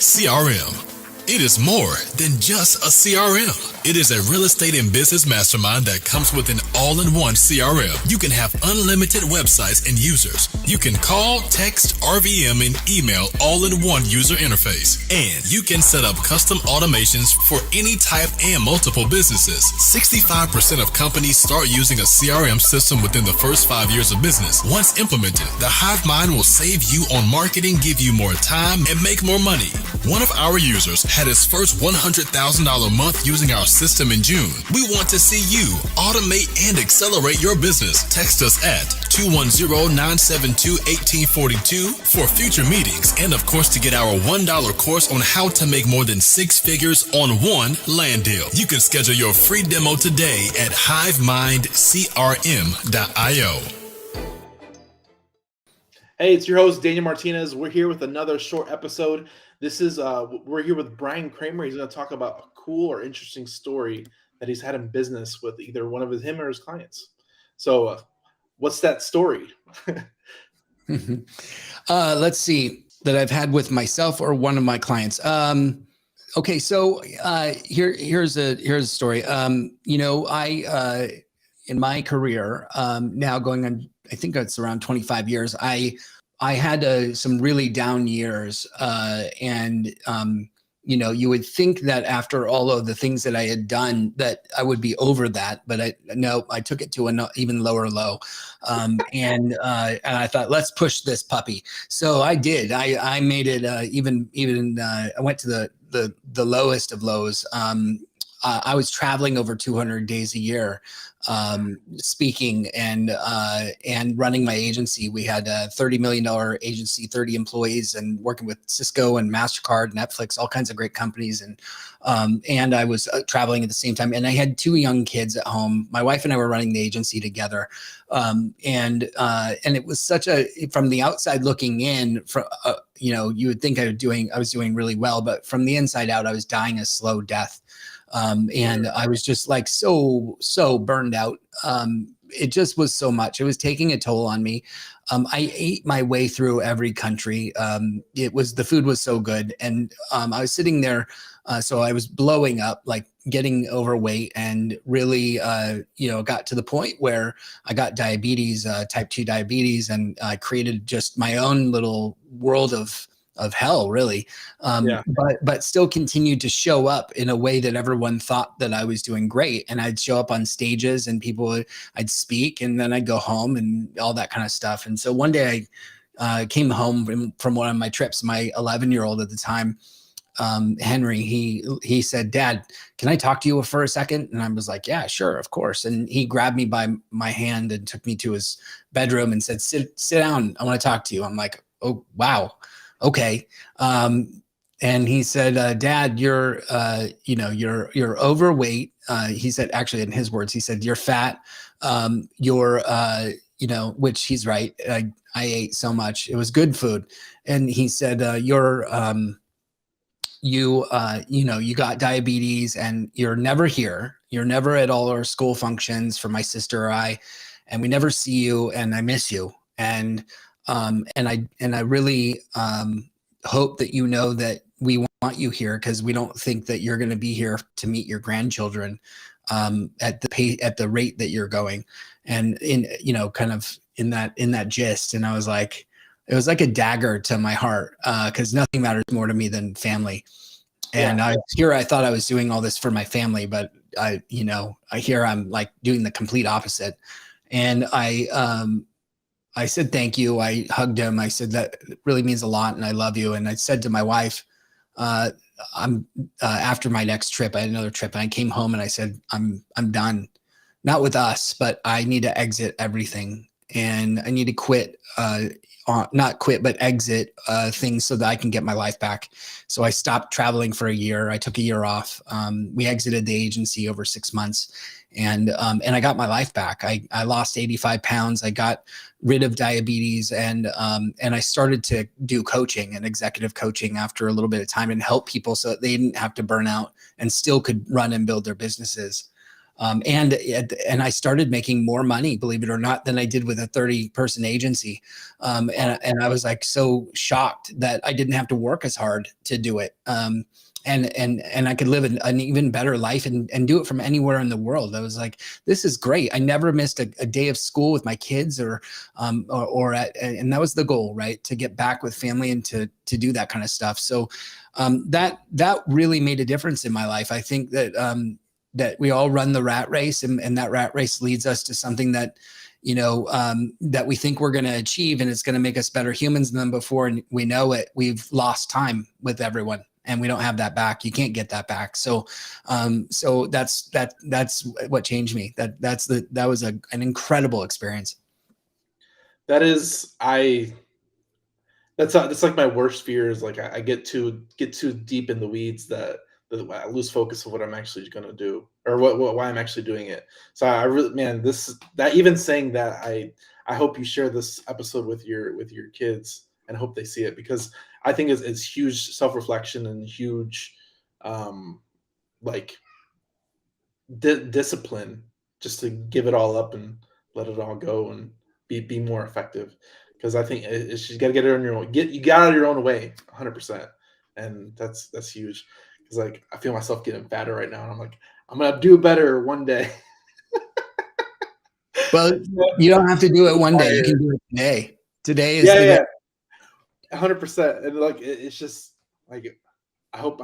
CRM. It is more than just a CRM. It is a real estate and business mastermind that comes with an all-in-one CRM. You can have unlimited websites and users. You can call, text, RVM, and email all in one user interface. And you can set up custom automations for any type and multiple businesses. 65% of companies start using a CRM system within the first 5 years of business. Once implemented, the Hive Mind will save you on marketing, give you more time, and make more money. One of our users had his first $100,000 month using our system in June. We want to see you automate and accelerate your business. Text us at 210-972-1842 for future meetings and, of course, to get our $1 course on how to make more than 6 figures on one land deal. You can schedule your free demo today at hivemindcrm.io. Hey, it's your host, Daniel Martinez. We're here with another short episode. This is, we're here with Bryan Kramer. He's going to talk about a cool or interesting story that he's had in business with either one of him or his clients. So what's that story? Let's see, that I've had with myself or one of my clients. Okay. So here's a story. I in my career, now going on, I think it's around 25 years, I had some really down years, and you would think that after all of the things that I had done that I would be over that, but I took it to an even lower low, and I thought, let's push this puppy. So I did. I made it even. I went to the lowest of lows. I was traveling over 200 days a year, speaking and running my agency. We had a $30 million agency, 30 employees, and working with Cisco and MasterCard, Netflix, all kinds of great companies. And I was traveling at the same time. And I had 2 young kids at home. My wife and I were running the agency together. And it was from the outside looking in, you would think I was doing really well, but from the inside out, I was dying a slow death. And I was just like so burned out. It just was so much. It was taking a toll on me. I ate my way through every country. The food was so good. And I was sitting there. So I was blowing up, like getting overweight, and really, got to the point where I got diabetes, type 2 diabetes, and I created just my own little world of hell, really. But still continued to show up in a way that everyone thought that I was doing great. And I'd show up on stages and I'd speak, and then I'd go home and all that kind of stuff. And so one day I came home from one of my trips. My 11-year-old at the time, Henry, he said, "Dad, can I talk to you for a second?" And I was like, "Yeah, sure, of course." And he grabbed me by my hand and took me to his bedroom and said, sit down. I want to talk to you. I'm like, "Oh, wow. Okay." And he said, "Dad, you're overweight." He said, actually, in his words, he said, "You're fat. Which he's right. I ate so much. It was good food." And he said, you got diabetes, and you're never here. You're never at all our school functions for my sister or I, and we never see you, and I miss you. And I really hope that you know that we want you here, because we don't think that you're going to be here to meet your grandchildren at the rate that you're going." And kind of in that gist. And I was like, it was like a dagger to my heart, because nothing matters more to me than family. And I thought I was doing all this for my family, but I I'm like doing the complete opposite. And I said, "Thank you." I hugged him. I said, "That really means a lot, and I love you." And I said to my wife, I'm after my next trip, I had another trip, and I came home and I said, I'm done, not with us, but I need to exit everything, and I need to quit, not quit, but exit things so that I can get my life back. So I stopped traveling for a year. I took a year off. We exited the agency over 6 months. And I got my life back. I lost 85 pounds. I got rid of diabetes, and I started to do coaching and executive coaching after a little bit of time, and help people so that they didn't have to burn out and still could run and build their businesses. And I started making more money, believe it or not, than I did with a 30-person agency. And I was like so shocked that I didn't have to work as hard to do it. And I could live an even better life and do it from anywhere in the world. I was like, this is great. I never missed a day of school with my kids and that was the goal, right? To get back with family and to do that kind of stuff. So that really made a difference in my life. I think that that we all run the rat race, and that rat race leads us to something that, that we think we're going to achieve, and it's going to make us better humans than before. And we know it, we've lost time with everyone, and we don't have that back. You can't get that back. So, so that's what changed me. That was an incredible experience. That's like my worst fear is like I get too deep in the weeds that I lose focus of what I'm actually going to do, or why I'm actually doing it. So I really, man, even saying that, I hope you share this episode with your kids, and hope they see it, because I think it's huge self-reflection and huge discipline, just to give it all up and let it all go and be more effective. Because I think you got to get it on your own. You got out of your own way, 100%, and that's huge. Because like I feel myself getting fatter right now, and I'm like, I'm gonna do better one day. Well, you don't have to do it one day. You can do it today. Today is the day. 100%. And like it's just like I hope,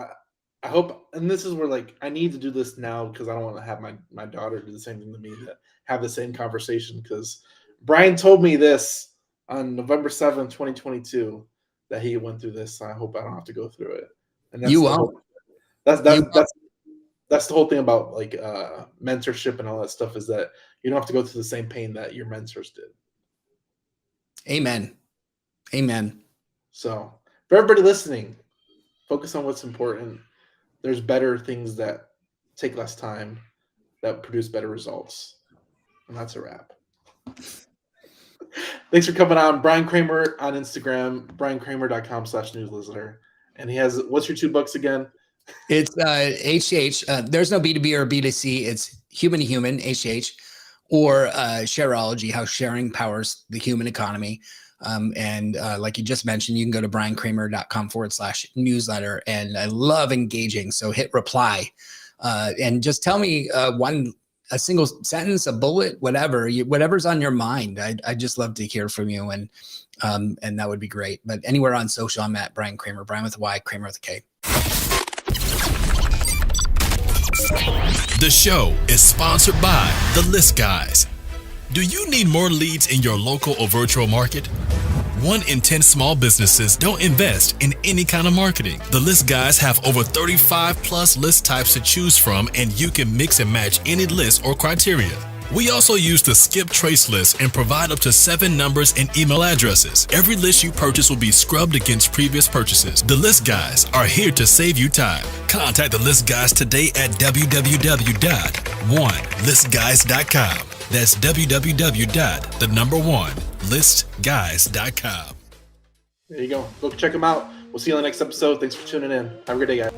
and this is where like I need to do this now, because I don't want to have my daughter do the same thing to me, that have the same conversation. Because Bryan told me this on November 7th, 2022, that he went through this. So I hope I don't have to go through it. And that's you won't. That's the whole thing about like mentorship and all that stuff, is that you don't have to go through the same pain that your mentors did. Amen. So for everybody listening, focus on what's important. There's better things that take less time, that produce better results. And that's a wrap. Thanks for coming on. Bryan Kramer on Instagram, bryankramer.com/newsletter. And he has, what's your 2 books again? It's HH. There's no B2B or B2C. It's human to human, HH, or Shareology, how sharing powers the human economy. And like you just mentioned, you can go to bryankramer.com/newsletter. And I love engaging. So hit reply and just tell me a single sentence, a bullet, whatever's on your mind. I just love to hear from you. And that would be great. But anywhere on social, I'm at Bryan Kramer, Bryan with a Y, Kramer with a K. The show is sponsored by The List Guys. Do you need more leads in your local or virtual market? 1 in 10 small businesses don't invest in any kind of marketing. The List Guys have over 35 plus list types to choose from, and you can mix and match any list or criteria. We also use the skip trace list and provide up to 7 numbers and email addresses. Every list you purchase will be scrubbed against previous purchases. The List Guys are here to save you time. Contact the List Guys today at www.1listguys.com. That's www.1listguys.com. There you go. Go check them out. We'll see you on the next episode. Thanks for tuning in. Have a great day, guys.